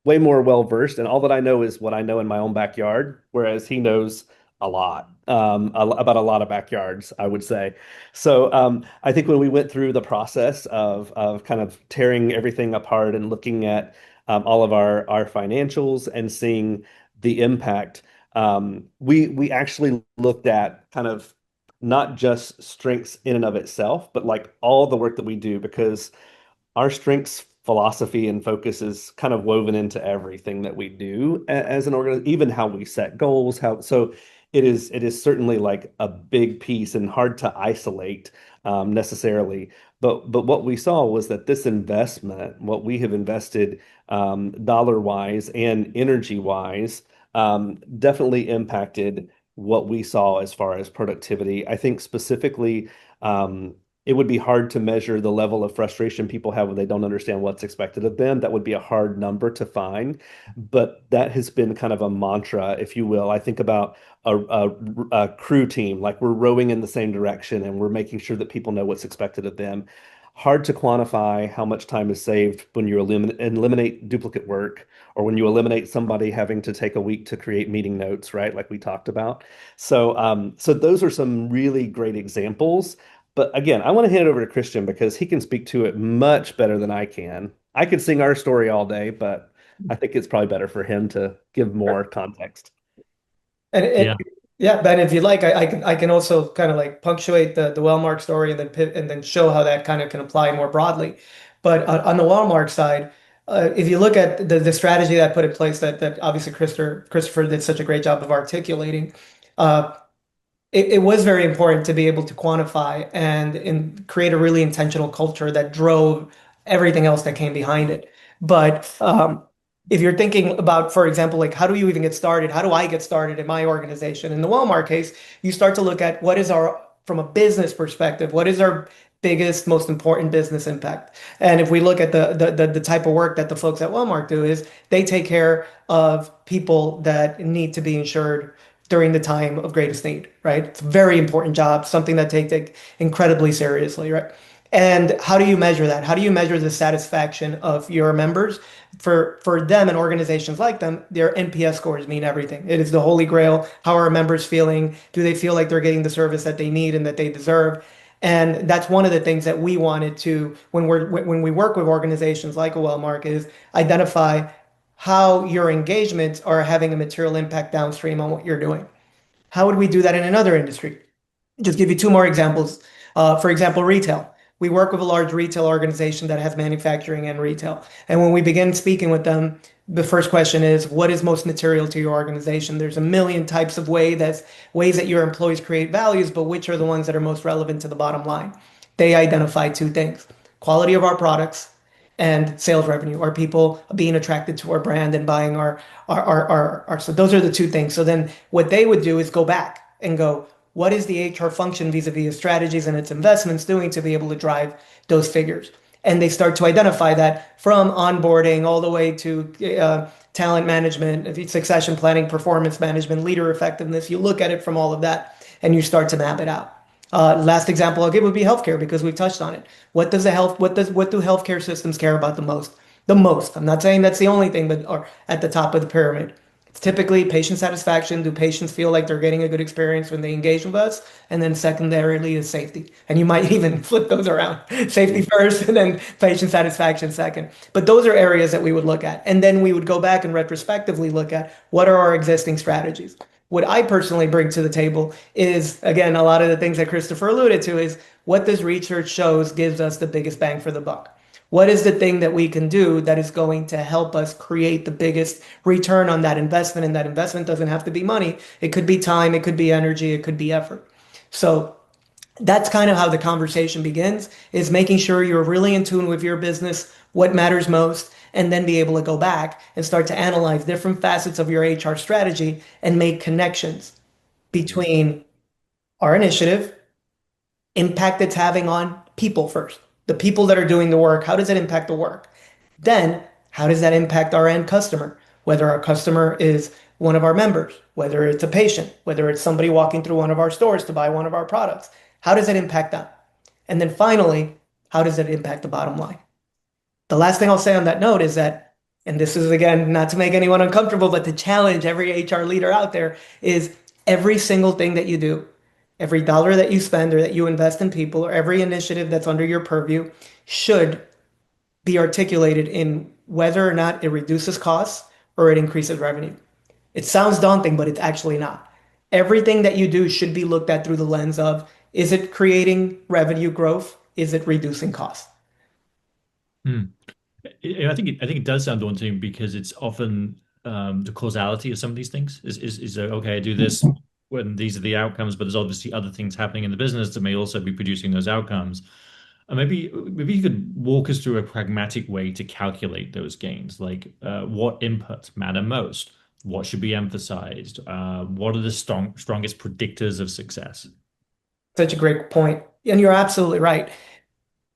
[SPEAKER 3] way more well versed, and all that I know is what I know in my own backyard, whereas he knows a lot about a lot of backyards, I would say. So I think when we went through the process of kind of tearing everything apart and looking at all of our financials and seeing the impact, we actually looked at kind of not just strengths in and of itself, but like all the work that we do because our strengths philosophy and focus is kind of woven into everything that we do as an organization, even how we set goals, how so it is certainly like a big piece and hard to isolate necessarily. But what we saw was that this investment, what we have invested dollar wise and energy wise, definitely impacted what we saw as far as productivity. I think specifically, it would be hard to measure the level of frustration people have when they don't understand what's expected of them. That would be a hard number to find, but that has been kind of a mantra, if you will. I think about a crew team, like we're rowing in the same direction and we're making sure that people know what's expected of them. Hard to quantify how much time is saved when you eliminate duplicate work or when you eliminate somebody having to take a week to create meeting notes, right? Like we talked about. So those are some really great examples. But again, I want to hand it over to Christian because he can speak to it much better than I can. I could sing our story all day, but I think it's probably better for him to give more context.
[SPEAKER 2] And
[SPEAKER 1] Yeah.
[SPEAKER 2] yeah, Ben, if you like, I can also kind of like punctuate the Wellmark story and then show how that kind of can apply more broadly. But on the Wellmark side, if you look at the strategy that I put in place that obviously Christopher did such a great job of articulating, uh, it was very important to be able to quantify and create a really intentional culture that drove everything else that came behind it. But if you're thinking about, for example, like how do you even get started? How do I get started in my organization? In the Walmart case, you start to look at what is our, from a business perspective, what is our biggest, most important business impact? And if we look at the type of work that the folks at Walmart do is they take care of people that need to be insured during the time of greatest need, right? It's a very important job, something that they take incredibly seriously, right? And how do you measure that? How do you measure the satisfaction of your members? For them and organizations like them, their NPS scores mean everything. It is the holy grail. How are our members feeling? Do they feel like they're getting the service that they need and that they deserve? And that's one of the things that we wanted to, when we work with organizations like a Wellmark, is identify how your engagements are having a material impact downstream on what you're doing. How would we do that in another industry? Just give you two more examples. For example, retail. We work with a large retail organization that has manufacturing and retail. And when we begin speaking with them, the first question is, what is most material to your organization? There's a million types of ways that your employees create values, but which are the ones that are most relevant to the bottom line? They identify two things: quality of our products and sales revenue. Are people being attracted to our brand and buying our so those are the two things. So then what they would do is go back and go, what is the HR function vis-a-vis its strategies and its investments doing to be able to drive those figures. And they start to identify that from onboarding all the way to talent management, succession planning, performance management, leader effectiveness. You look at it from all of that and you start to map it out. Last example I'll give would be healthcare because we've touched on it. What do healthcare systems care about the most? The most. I'm not saying that's the only thing, but or at the top of the pyramid. It's typically patient satisfaction. Do patients feel like they're getting a good experience when they engage with us? And then secondarily is safety. And you might even flip those around. Safety first and then patient satisfaction second. But those are areas that we would look at. And then we would go back and retrospectively look at what are our existing strategies. What I personally bring to the table is, again, a lot of the things that Christopher alluded to is what this research shows gives us the biggest bang for the buck. What is the thing that we can do that is going to help us create the biggest return on that investment? And that investment doesn't have to be money. It could be time, it could be energy, it could be effort. So that's kind of how the conversation begins, is making sure you're really in tune with your business, what matters most, and then be able to go back and start to analyze different facets of your HR strategy and make connections between our initiative, impact it's having on people first, the people that are doing the work. How does it impact the work? Then, how does that impact our end customer? Whether our customer is one of our members, whether it's a patient, whether it's somebody walking through one of our stores to buy one of our products. How does it impact them? And then finally, how does it impact the bottom line? The last thing I'll say on that note is that, and this is again, not to make anyone uncomfortable, but to challenge every HR leader out there, is every single thing that you do, every dollar that you spend or that you invest in people, or every initiative that's under your purview should be articulated in whether or not it reduces costs or it increases revenue. It sounds daunting, but it's actually not. Everything that you do should be looked at through the lens of, is it creating revenue growth? Is it reducing costs?
[SPEAKER 1] Hmm. I think it does sound daunting because it's often the causality of some of these things is okay, I do this when these are the outcomes, but there's obviously other things happening in the business that may also be producing those outcomes. And maybe you could walk us through a pragmatic way to calculate those gains, like what inputs matter most, what should be emphasized, what are the strongest predictors of success?
[SPEAKER 2] Such a great point. And you're absolutely right.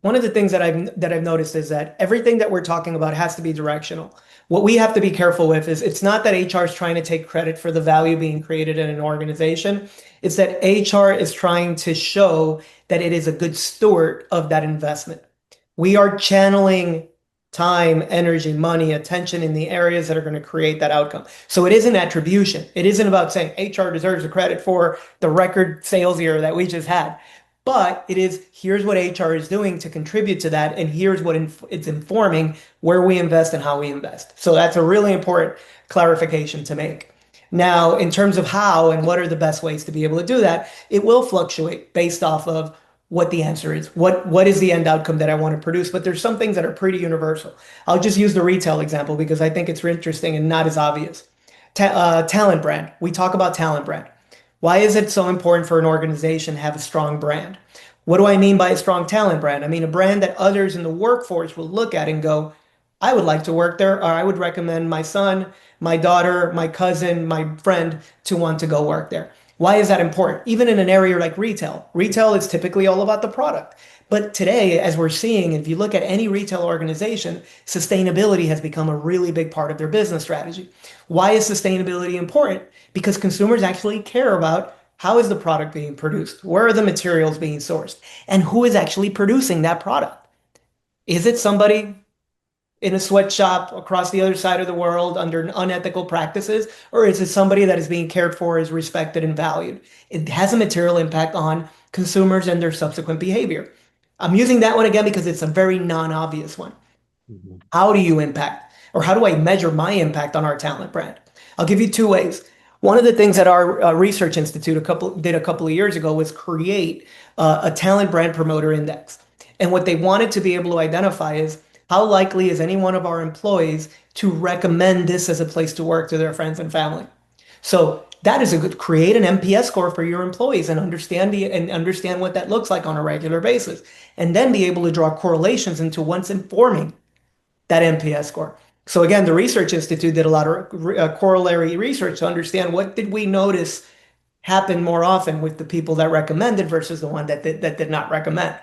[SPEAKER 2] One of the things that I've noticed is that everything that we're talking about has to be directional. What we have to be careful with is it's not that HR is trying to take credit for the value being created in an organization. It's that HR is trying to show that it is a good steward of that investment. We are channeling time, energy, money, attention in the areas that are going to create that outcome. So it isn't attribution. It isn't about saying HR deserves the credit for the record sales year that we just had. But it is, here's what HR is doing to contribute to that, and here's what it's informing where we invest and how we invest. So that's a really important clarification to make. Now, in terms of how and what are the best ways to be able to do that, it will fluctuate based off of what the answer is. What is the end outcome that I want to produce? But there's some things that are pretty universal. I'll just use the retail example because I think it's interesting and not as obvious. Talent brand. We talk about talent brand. Why is it so important for an organization to have a strong brand? What do I mean by a strong talent brand? I mean a brand that others in the workforce will look at and go, I would like to work there, or I would recommend my son, my daughter, my cousin, my friend to want to go work there. Why is that important? Even in an area like retail, retail is typically all about the product. But today, as we're seeing, if you look at any retail organization, sustainability has become a really big part of their business strategy. Why is sustainability important? Because consumers actually care about how is the product being produced? Where are the materials being sourced? And who is actually producing that product? Is it somebody in a sweatshop across the other side of the world under unethical practices? Or is it somebody that is being cared for, is respected and valued? It has a material impact on consumers and their subsequent behavior. I'm using that one again because it's a very non-obvious one.
[SPEAKER 3] Mhm.
[SPEAKER 2] How do you impact, or how do I measure my impact on our talent brand? I'll give you two ways. One of the things that our research institute did a couple of years ago was create a talent brand promoter index. And what they wanted to be able to identify is how likely is any one of our employees to recommend this as a place to work to their friends and family. So that is a good, create an NPS score for your employees and understand what that looks like on a regular basis, and then be able to draw correlations into what's informing that NPS score. So again, the Research Institute did a lot of corollary research to understand what did we notice happen more often with the people that recommended versus the one that did not recommend.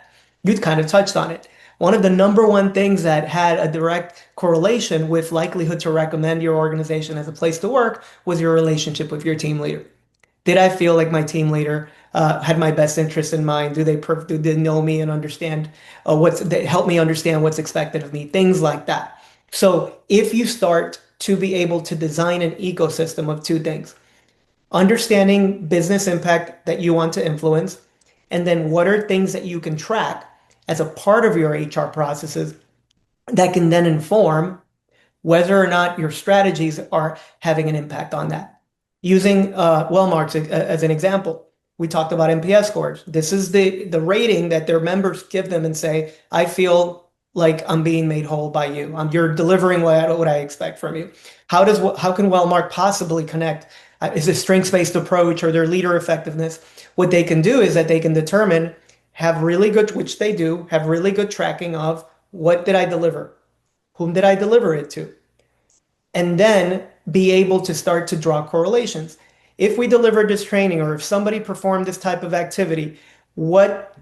[SPEAKER 2] You kind of touched on it. One of the number one things that had a direct correlation with likelihood to recommend your organization as a place to work was your relationship with your team leader. Did I feel like my team leader had my best interest in mind? Do they know me and understand they help me understand what's expected of me? Things like that. So if you start to be able to design an ecosystem of two things, understanding business impact that you want to influence, and then what are things that you can track as a part of your HR processes that can then inform whether or not your strategies are having an impact on that. Using Wellmark as an example, we talked about NPS scores. This is the rating that their members give them and say, I feel like I'm being made whole by you. You're delivering what I expect from you. How can Wellmark possibly connect? Is it strengths-based approach or their leader effectiveness? What they can do is that they can determine, which they do, have really good tracking of what did I deliver? Whom did I deliver it to? And then be able to start to draw correlations. If we delivered this training or if somebody performed this type of activity, what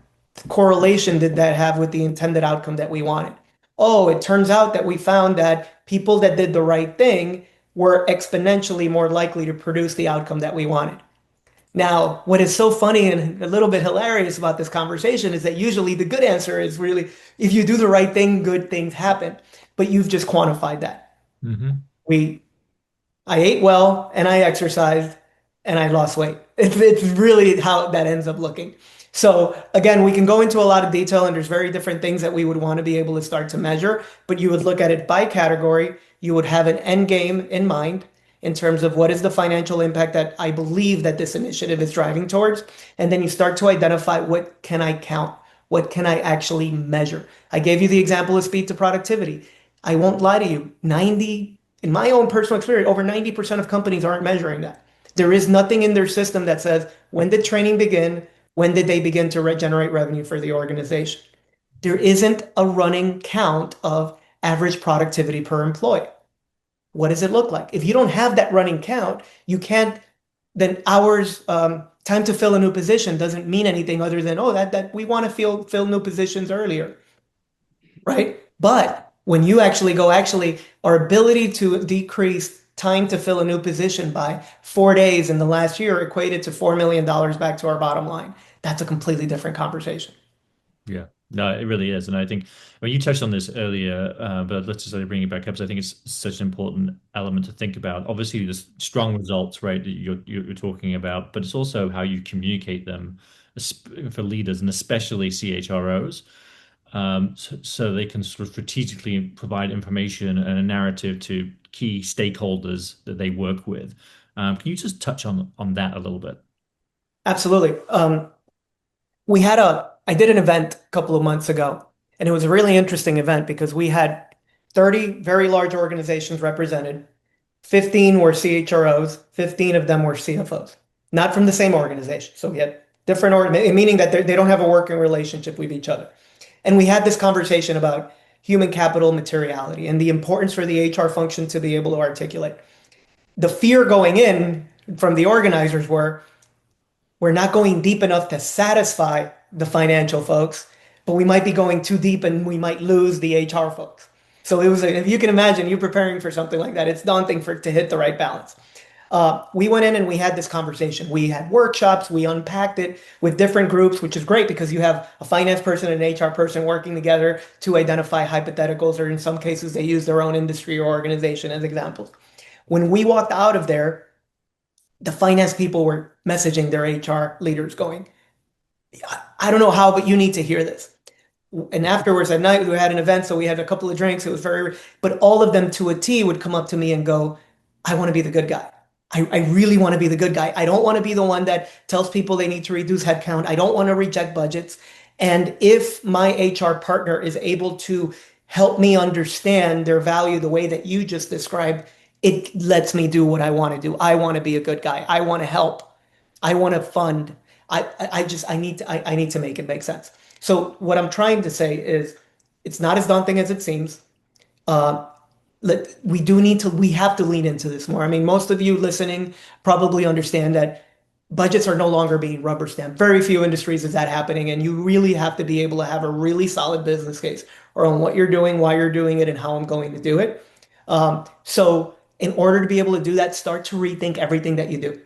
[SPEAKER 2] correlation did that have with the intended outcome that we wanted? Oh, it turns out that we found that people that did the right thing were exponentially more likely to produce the outcome that we wanted. Now, what is so funny and a little bit hilarious about this conversation is that usually the good answer is really, if you do the right thing, good things happen. But you've just quantified that.
[SPEAKER 1] Mm-hmm.
[SPEAKER 2] I ate well and I exercised and I lost weight. It's really how that ends up looking. So again, we can go into a lot of detail and there's very different things that we would want to be able to start to measure, but you would look at it by category. You would have an end game in mind in terms of what is the financial impact that I believe that this initiative is driving towards. And then you start to identify what can I count? What can I actually measure? I gave you the example of speed to productivity. I won't lie to you, in my own personal experience, over 90% of companies aren't measuring that. There is nothing in their system that says, when did training begin? When did they begin to generate revenue for the organization? There isn't a running count of average productivity per employee. What does it look like? If you don't have that running count, you can't, then hours, time to fill a new position doesn't mean anything other than, oh, that we want to fill new positions earlier, right? But when you our ability to decrease time to fill a new position by 4 days in the last year equated to $4 million back to our bottom line. That's a completely different conversation.
[SPEAKER 1] Yeah, no, it really is. And I think when you touched on this earlier, but let's just bring it back up because I think it's such an important element to think about. Obviously, the strong results, right, that you're talking about, but it's also how you communicate them for leaders and especially CHROs. So they can sort of strategically provide information and a narrative to key stakeholders that they work with. Can you just touch on that a little bit?
[SPEAKER 2] Absolutely. I did an event a couple of months ago, and it was a really interesting event because we had 30 very large organizations represented. 15 were CHROs, 15 of them were CFOs, not from the same organization. So we had different, meaning that they don't have a working relationship with each other. And we had this conversation about human capital materiality and the importance for the HR function to be able to articulate. The fear going in from the organizers we're not going deep enough to satisfy the financial folks, but we might be going too deep and we might lose the HR folks. So if you can imagine you preparing for something like that, it's daunting to hit the right balance. We went in and we had this conversation. We had workshops. We unpacked it with different groups, which is great because you have a finance person and an HR person working together to identify hypotheticals, or in some cases, they use their own industry or organization as examples. When we walked out of there, the finance people were messaging their HR leaders going, I don't know how, but you need to hear this. And afterwards at night, we had an event, so we had a couple of drinks. It was but all of them to a T would come up to me and go, I want to be the good guy. I really want to be the good guy. I don't want to be the one that tells people they need to reduce headcount. I don't want to reject budgets. And if my HR partner is able to help me understand their value the way that you just described, it lets me do what I want to do. I want to be a good guy. I want to help. I want to fund. I need to make it make sense. So what I'm trying to say is it's not as daunting as it seems. We have to lean into this more. I mean, most of you listening probably understand that budgets are no longer being rubber stamped. Very few industries is that happening, and you really have to be able to have a really solid business case around what you're doing, why you're doing it, and how I'm going to do it. So in order to be able to do that, start to rethink everything that you do.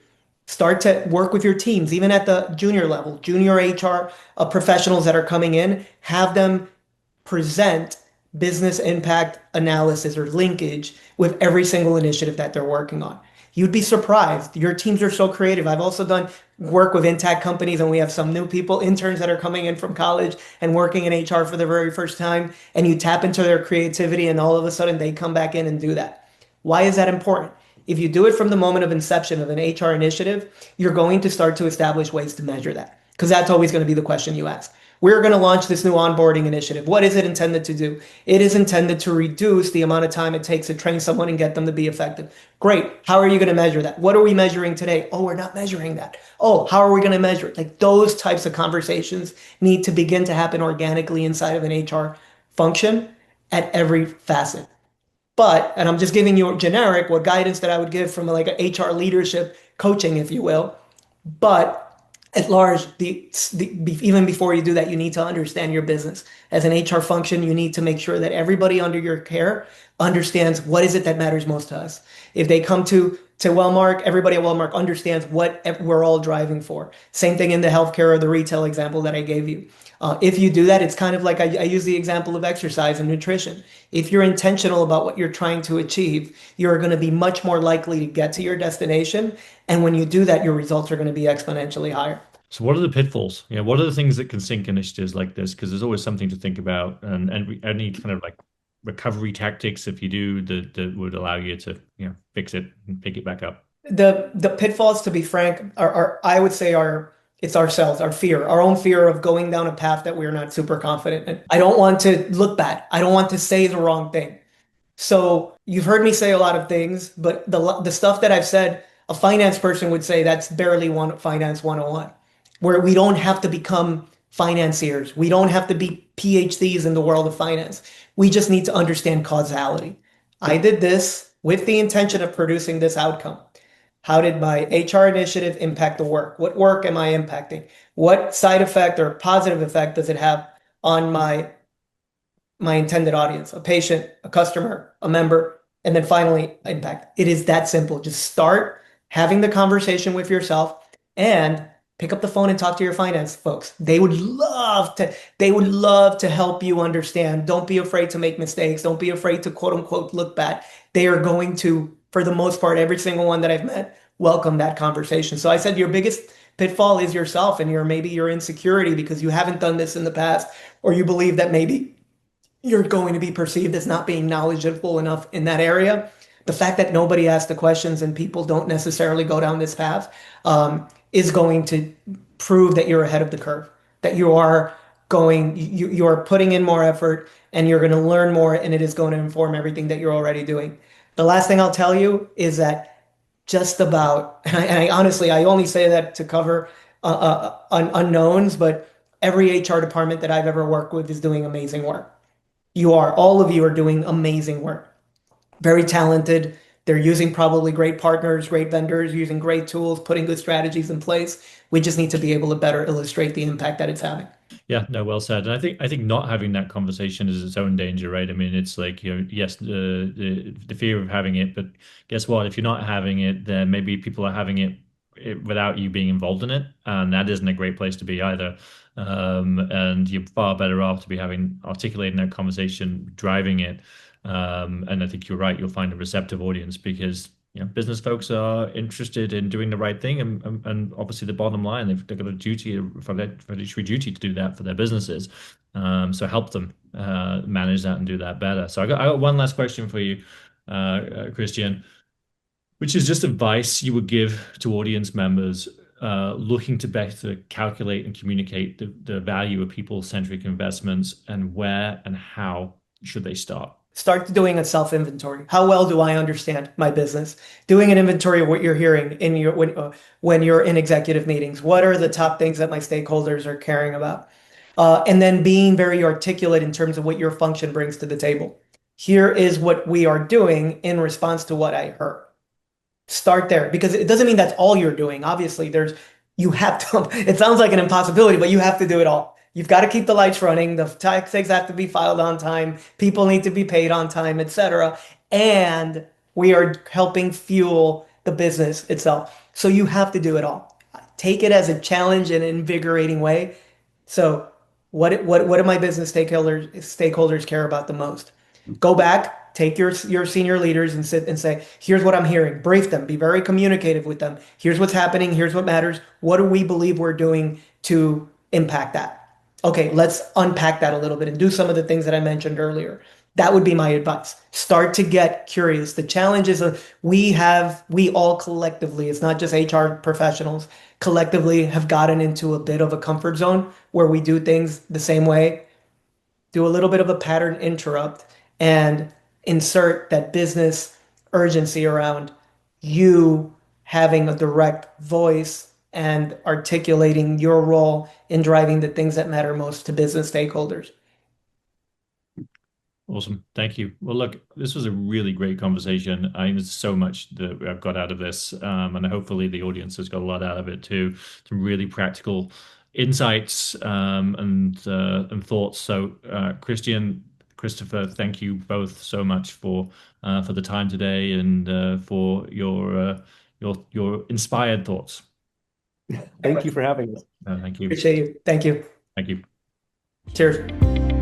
[SPEAKER 2] Start to work with your teams, even at the junior level, junior HR professionals that are coming in, have them present business impact analysis or linkage with every single initiative that they're working on. You'd be surprised. Your teams are so creative. I've also done work with intact companies, and we have some new people, interns that are coming in from college and working in HR for the very first time. And you tap into their creativity, and all of a sudden they come back in and do that. Why is that important? If you do it from the moment of inception of an HR initiative, you're going to start to establish ways to measure that, because that's always going to be the question you ask. We're going to launch this new onboarding initiative. What is it intended to do? It is intended to reduce the amount of time it takes to train someone and get them to be effective. Great. How are you going to measure that? What are we measuring today? Oh, we're not measuring that. Oh, how are we going to measure it? Like, those types of conversations need to begin to happen organically inside of an HR function at every facet. But, and I'm just giving you generic, what guidance that I would give from like an HR leadership coaching, if you will. But at large, even before you do that, you need to understand your business. As an HR function, you need to make sure that everybody under your care understands what is it that matters most to us. If they come to Wellmark, everybody at Wellmark understands what we're all driving for. Same thing in the healthcare or the retail example that I gave you. If you do that, it's kind of like I use the example of exercise and nutrition. If you're intentional about what you're trying to achieve, you're going to be much more likely to get to your destination. And when you do that, your results are going to be exponentially higher.
[SPEAKER 1] So what are the pitfalls? What are the things that can sink initiatives like this? Because there's always something to think about, and any kind of like recovery tactics, if you do, that would allow you to fix it and pick it back up.
[SPEAKER 2] The pitfalls, to be frank, are I would say it's ourselves, our fear, our own fear of going down a path that we're not super confident in. I don't want to look bad. I don't want to say the wrong thing. So you've heard me say a lot of things, but the stuff that I've said, a finance person would say that's barely one finance 101, where we don't have to become financiers. We don't have to be PhDs in the world of finance. We just need to understand causality. I did this with the intention of producing this outcome. How did my HR initiative impact the work? What work am I impacting? What side effect or positive effect does it have on my intended audience, a patient, a customer, a member, and then finally impact? It is that simple. Just start having the conversation with yourself and pick up the phone and talk to your finance folks. They would love to help you understand. Don't be afraid to make mistakes. Don't be afraid to quote unquote look bad. They are going to, for the most part, every single one that I've met, welcome that conversation. So I said your biggest pitfall is yourself and maybe your insecurity because you haven't done this in the past, or you believe that maybe you're going to be perceived as not being knowledgeable enough in that area. The fact that nobody asks the questions and people don't necessarily go down this path is going to prove that you're ahead of the curve, that you are putting in more effort and you're going to learn more, and it is going to inform everything that you're already doing. The last thing I'll tell you is that just about, and I honestly, I only say that to cover unknowns, but every HR department that I've ever worked with is doing amazing work. All of you are doing amazing work. Very talented. They're using probably great partners, great vendors, using great tools, putting good strategies in place. We just need to be able to better illustrate the impact that it's having.
[SPEAKER 1] Yeah, no, well said. And I think not having that conversation is its own danger, right? I mean, it's like, yes, the fear of having it, but guess what? If you're not having it, then maybe people are having it without you being involved in it, and that isn't a great place to be either. And you're far better off to be articulating that conversation, driving it. And I think you're right. You'll find a receptive audience because business folks are interested in doing the right thing, and obviously the bottom line, they've got a fiduciary duty to do that for their businesses. So help them manage that and do that better. So I got one last question for you, Christian, which is just advice you would give to audience members looking to better calculate and communicate the value of people-centric investments, and where and how should they start?
[SPEAKER 2] Start doing a self-inventory. How well do I understand my business? Doing an inventory of what you're hearing when you're in executive meetings. What are the top things that my stakeholders are caring about? And then being very articulate in terms of what your function brings to the table. Here is what we are doing in response to what I heard. Start there, because it doesn't mean that's all you're doing. Obviously, there's You have to, it sounds like an impossibility, but you have to do it all. You've got to keep the lights running. The taxes have to be filed on time. People need to be paid on time, etc. And we are helping fuel the business itself. So you have to do it all. Take it as a challenge and invigorating way. So what do my business stakeholders care about the most? Go back, take your senior leaders and sit and say, here's what I'm hearing. Brief them, be very communicative with them. Here's what's happening, here's what matters. What do we believe we're doing to impact that? Okay, let's unpack that a little bit and do some of the things that I mentioned earlier. That would be my advice. Start to get curious. The challenge is we all collectively, it's not just HR professionals, collectively have gotten into a bit of a comfort zone where we do things the same way, do a little bit of a pattern interrupt, and insert that business urgency around you having a direct voice and articulating your role in driving the things that matter most to business stakeholders.
[SPEAKER 1] Awesome. Thank you. Well, look, this was a really great conversation. I mean, there's so much that I've got out of this, and hopefully the audience has got a lot out of it too. Some really practical insights and thoughts. So, Christian, Christopher, thank you both so much for the time today and for your inspired thoughts.
[SPEAKER 3] Thank you for having us.
[SPEAKER 1] Thank you.
[SPEAKER 2] Appreciate you. Thank you.
[SPEAKER 1] Thank you.
[SPEAKER 2] Cheers.